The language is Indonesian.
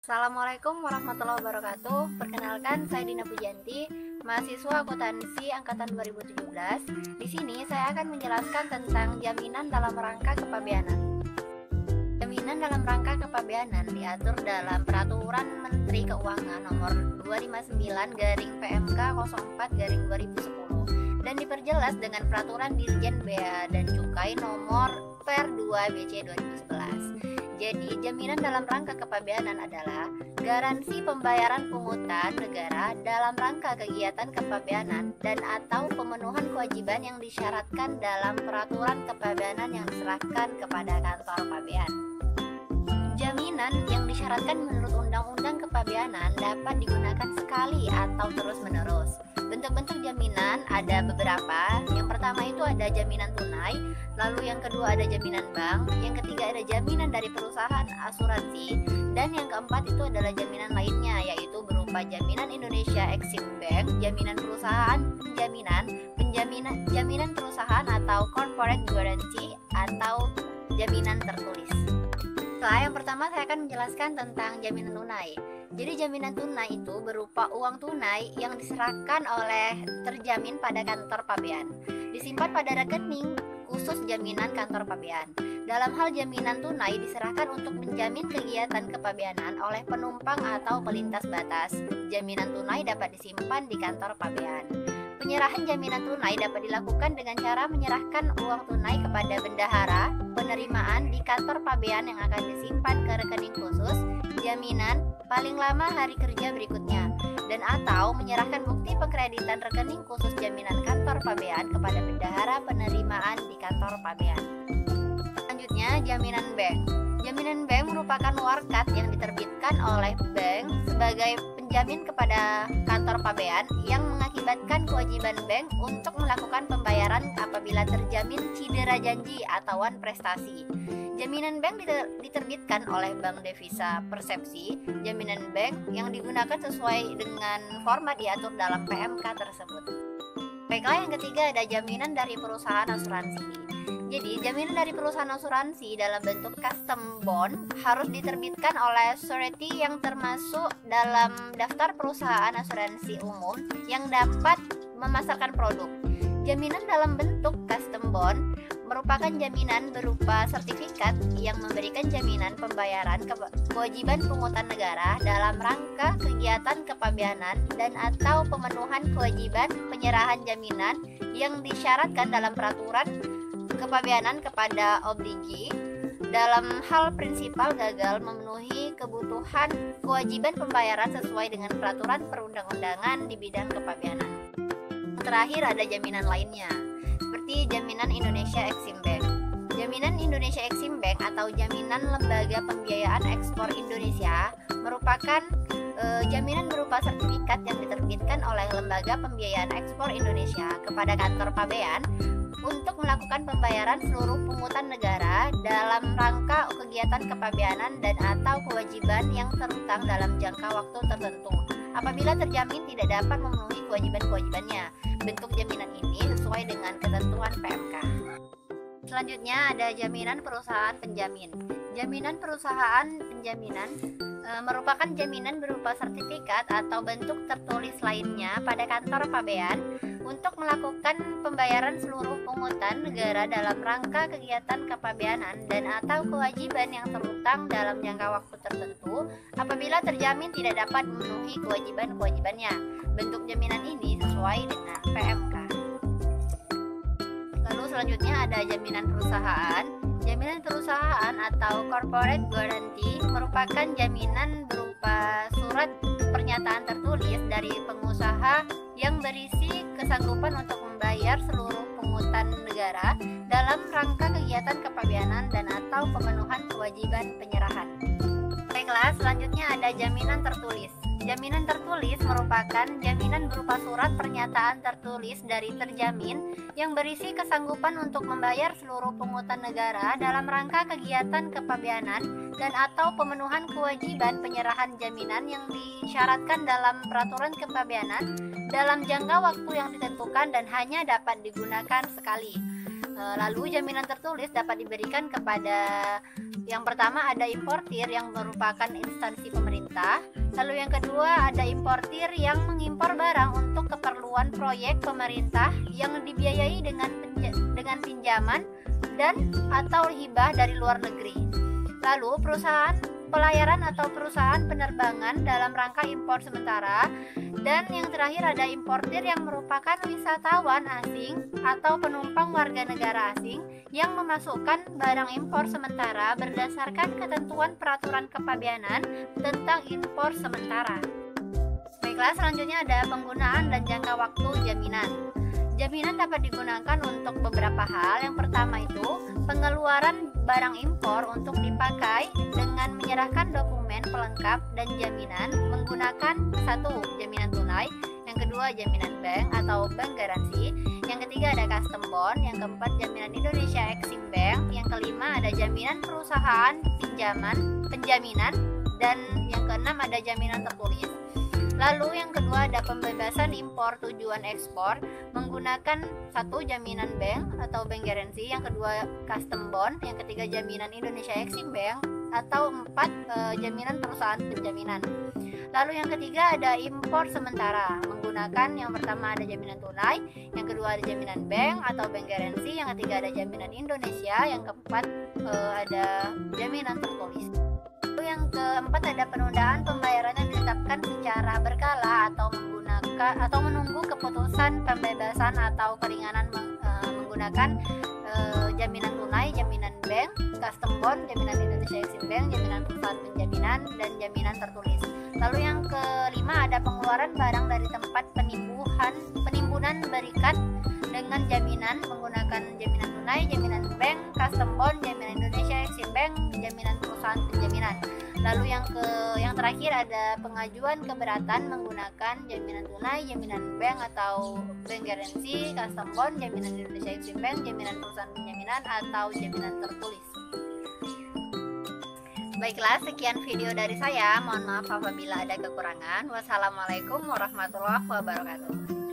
Assalamualaikum warahmatullahi wabarakatuh. Perkenalkan, saya Dina Pujanti, mahasiswa akuntansi angkatan 2017. Di sini saya akan menjelaskan tentang jaminan dalam rangka kepabeanan. Jaminan dalam rangka kepabeanan diatur dalam Peraturan Menteri Keuangan Nomor 259/PMK 04/2010 dan diperjelas dengan Peraturan Dirjen Bea dan Cukai Nomor Per 2 BC 2011. Jadi, jaminan dalam rangka kepabeanan adalah garansi pembayaran pungutan negara dalam rangka kegiatan kepabeanan dan atau pemenuhan kewajiban yang disyaratkan dalam peraturan kepabeanan yang diserahkan kepada kantor pabean. Jaminan yang disyaratkan menurut Undang-Undang Kepabeanan dapat digunakan sekali atau terus-menerus. Bentuk-bentuk jaminan ada beberapa. Yang pertama itu ada jaminan tunai, lalu yang kedua ada jaminan bank, yang ketiga ada jaminan dari perusahaan asuransi, dan yang keempat itu adalah jaminan lainnya, yaitu berupa jaminan Indonesia Exim Bank, jaminan perusahaan jaminan perusahaan atau corporate guarantee atau jaminan tertulis. Yang pertama saya akan menjelaskan tentang jaminan tunai. Jadi jaminan tunai itu berupa uang tunai yang diserahkan oleh terjamin pada kantor pabean, disimpan pada rekening khusus jaminan kantor pabean. Dalam hal jaminan tunai diserahkan untuk menjamin kegiatan kepabeanan oleh penumpang atau pelintas batas. Jaminan tunai dapat disimpan di kantor pabean. Penyerahan jaminan tunai dapat dilakukan dengan cara menyerahkan uang tunai kepada bendahara penerimaan di kantor pabean yang akan disimpan ke rekening khusus jaminan paling lama hari kerja berikutnya, dan atau menyerahkan bukti pengkreditan rekening khusus jaminan kantor pabean kepada bendahara penerimaan di kantor pabean. Selanjutnya, jaminan bank. Jaminan bank merupakan warkat yang diterbitkan oleh bank sebagai penjamin kepada kantor pabean yang mengakibatkan kewajiban bank untuk melakukan pembayaran apabila terjamin cedera janji atau prestasi. Jaminan bank diterbitkan oleh Bank Devisa Persepsi, jaminan bank yang digunakan sesuai dengan format diatur dalam PMK tersebut. Baiklah, yang ketiga ada jaminan dari perusahaan asuransi. Jadi, jaminan dari perusahaan asuransi dalam bentuk custom bond harus diterbitkan oleh surety yang termasuk dalam daftar perusahaan asuransi umum yang dapat memasarkan produk. Jaminan dalam bentuk custom bond merupakan jaminan berupa sertifikat yang memberikan jaminan pembayaran kewajiban pungutan negara dalam rangka kegiatan kepabeanan dan atau pemenuhan kewajiban penyerahan jaminan yang disyaratkan dalam peraturan kepabeanan kepada obligi dalam hal prinsipal gagal memenuhi kebutuhan kewajiban pembayaran sesuai dengan peraturan perundang-undangan di bidang kepabeanan. Terakhir ada jaminan lainnya, seperti jaminan Indonesia Exim Bank. Jaminan Indonesia Exim Bank atau jaminan lembaga pembiayaan ekspor Indonesia merupakan jaminan berupa sertifikat yang diterbitkan oleh lembaga pembiayaan ekspor Indonesia kepada kantor pabean untuk melakukan pembayaran seluruh pungutan negara dalam rangka kegiatan kepabeanan dan atau kewajiban yang terutang dalam jangka waktu tertentu apabila terjamin tidak dapat memenuhi kewajiban-kewajibannya. Bentuk jaminan ini sesuai dengan ketentuan PMK. Selanjutnya ada jaminan perusahaan penjamin. Jaminan perusahaan penjaminan merupakan jaminan berupa sertifikat atau bentuk tertulis lainnya pada kantor pabean untuk melakukan pembayaran seluruh pungutan negara dalam rangka kegiatan kepabeanan dan atau kewajiban yang terutang dalam jangka waktu tertentu apabila terjamin tidak dapat memenuhi kewajiban-kewajibannya. Bentuk jaminan ini sesuai dengan PMK. Lalu selanjutnya ada jaminan perusahaan. Jaminan perusahaan atau corporate guarantee merupakan jaminan berupa surat pernyataan tertulis dari pengusaha yang berisi kesanggupan untuk membayar seluruh pungutan negara dalam rangka kegiatan kepabeanan dan atau pemenuhan kewajiban penyerahan. Baiklah, selanjutnya ada jaminan tertulis. Jaminan tertulis merupakan jaminan berupa surat pernyataan tertulis dari terjamin yang berisi kesanggupan untuk membayar seluruh pungutan negara dalam rangka kegiatan kepabeanan dan atau pemenuhan kewajiban penyerahan jaminan yang disyaratkan dalam peraturan kepabeanan dalam jangka waktu yang ditentukan dan hanya dapat digunakan sekali. Lalu jaminan tertulis dapat diberikan kepada Yang pertama ada importir yang merupakan instansi pemerintah. Lalu yang kedua ada importir yang mengimpor barang untuk keperluan proyek pemerintah yang dibiayai dengan pinjaman dan atau hibah dari luar negeri. Lalu perusahaan pelayaran atau perusahaan penerbangan dalam rangka impor sementara. Dan yang terakhir ada importir yang merupakan wisatawan asing atau penumpang warga negara asing yang memasukkan barang impor sementara berdasarkan ketentuan peraturan kepabeanan tentang impor sementara. Baiklah, selanjutnya ada penggunaan dan jangka waktu jaminan. Jaminan dapat digunakan untuk beberapa hal. Yang pertama itu pengeluaran barang impor untuk dipakai dengan menyerahkan dokumen pelengkap dan jaminan menggunakan satu, jaminan tunai, yang kedua jaminan bank atau bank garansi, yang ketiga ada custom bond, yang keempat jaminan Indonesia Exim Bank, yang kelima ada jaminan perusahaan penjaminan, dan yang keenam ada jaminan tertulis. Lalu yang kedua ada pembebasan impor tujuan ekspor menggunakan satu, jaminan bank atau bank garansi, yang kedua custom bond, yang ketiga jaminan Indonesia Exim Bank, atau empat, jaminan perusahaan penjaminan. Lalu yang ketiga ada impor sementara menggunakan yang pertama ada jaminan tunai, yang kedua ada jaminan bank atau bank garansi, yang ketiga ada jaminan Indonesia, yang keempat ada jaminan tertulis. Yang keempat ada penundaan pembayaran yang ditetapkan secara berkala atau menunggu keputusan pembebasan atau keringanan menggunakan jaminan tunai, jaminan bank, custom bond, jaminan Indonesia Exim Bank, jaminan perusahaan penjaminan, dan jaminan tertulis. Lalu yang kelima ada pengeluaran barang dari tempat penimbunan berikat dengan jaminan menggunakan jaminan tunai, jaminan bank, custom bond, jaminan Indonesia Exim Bank, jaminan perusahaan penjaminan. Lalu yang terakhir ada pengajuan keberatan menggunakan jaminan tunai, jaminan bank atau bank garansi, custom bond, jaminan Indonesia Exim Bank, jaminan perusahaan penjaminan atau jaminan tertulis. Baiklah, sekian video dari saya. Mohon maaf apabila ada kekurangan. Wassalamualaikum warahmatullahi wabarakatuh.